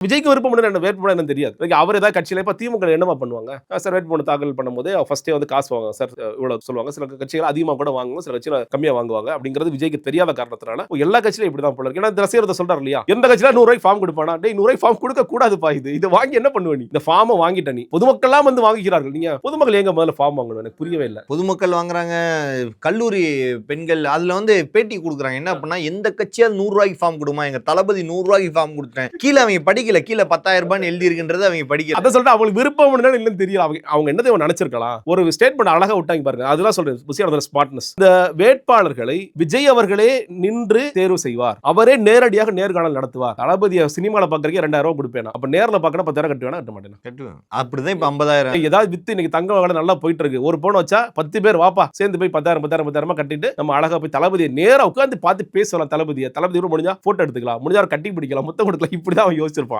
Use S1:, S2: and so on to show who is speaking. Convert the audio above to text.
S1: விஜய்க்கு விருப்பம் என்ன வேட்புமனு என்ன தெரியாது. அவர் ஏதாவது கட்சியில இப்ப திமுக என்னமா பண்ணுவாங்க? சார் வேட்புமனு தாக்கல் பண்ணும்போது ஃபர்ஸ்டே வந்து காசு வாங்குவாங்க சார், இவ்வளவு சொல்லுவாங்க. சில கட்சிகள் அதிகமா கூட வாங்குவாங்க, சில கட்சிகள் கம்மியா வாங்குவாங்க. அப்படிங்கிறது விஜய்க்கு தெரியாத காரணத்தினால எல்லா கட்சியிலும் இப்படிதான் போல இருக்கு. ஏன்னா ரசிகர் சொல்றாரு இல்லையா, எந்த கட்சியில 100 ரூபாய்க்கு ஃபார்ம் கொடுப்பானா? டேய் 100 ரூபாய்க்கு ஃபார்ம் கொடுக்க கூடாதுப்பா. இது வாங்கி என்ன பண்ணுவ நீ? இந்த ஃபார்மை வாங்கிட்ட நீ. பொதுமக்கள்லாம் வந்து வாங்குகிறார்கள். நீங்க பொதுமக்கள் எங்க முதல்ல ஃபார்ம் வாங்கணும்? எனக்கு புரியவே இல்லை.
S2: பொதுமக்கள் வாங்குறாங்க, கல்லூரி பெண்கள் அதுல வந்து பேட்டி கொடுக்குறாங்க. என்ன அப்படின்னா, எந்த கட்சியாவது 100 ரூபாய்க்கு ஃபார்ம் கொடுமா, எங்க தளபதி 100 ரூபாய்க்கு ஃபார்ம் கொடுத்தேன். கீழே அவங்க படிக்கல, கீழே 10,000 ரூபாய் எழுதி இருக்குன்றது அவங்க படிக்கல.
S1: அதை சொல்லிட்டு அவங்களுக்கு விருப்பம் இல்லைன்னு தெரியல. அவங்க என்னதை நினைச்சிருக்கலாம். ஒரு ஸ்டேட்மெண்ட் அழகா விட்டாங்க பாருங்க. அதெல்லாம் சொல்றேன் ஸ்மார்ட்னஸ். இந்த வேட்பாளர்களை விஜய் அவர்களே நின்று தேர்வு செய்வார். அவரே நேரடியாக நேர்காணல் நடத்துவார். தளபதியை சினிமால பாக்குறதுக்கு 2000 ரூபாய் கொடுப்பேன். அப்ப நேர்ல பாக்கணும் 10,000 கட்டுவேனா கட்ட மாட்டேன்.
S2: கட்டுவேன். அப்படிதான் இப்ப 50,000
S1: ஏதாவது வித்து இன்னைக்கு தங்க விலை நல்லா போயிட்டு இருக்கு. ஒரு பவுன் வச்சா 10 பேர் வாப்பா சேர்ந்து போய் 10,000 கட்டிட்டு நம்ம அழகா போய் தளபதியை நேரா உட்கார்ந்து பார்த்து பேசலாம். தளபதி கூட முடிஞ்சா போட்டோ எடுத்துக்கலாம், முடிஞ்சா கட்டி பிடிக்கலாம், முத்தம் கொடுக்கலாம். இப்படிதான் அவன் யோசிச்சிருப்பான்.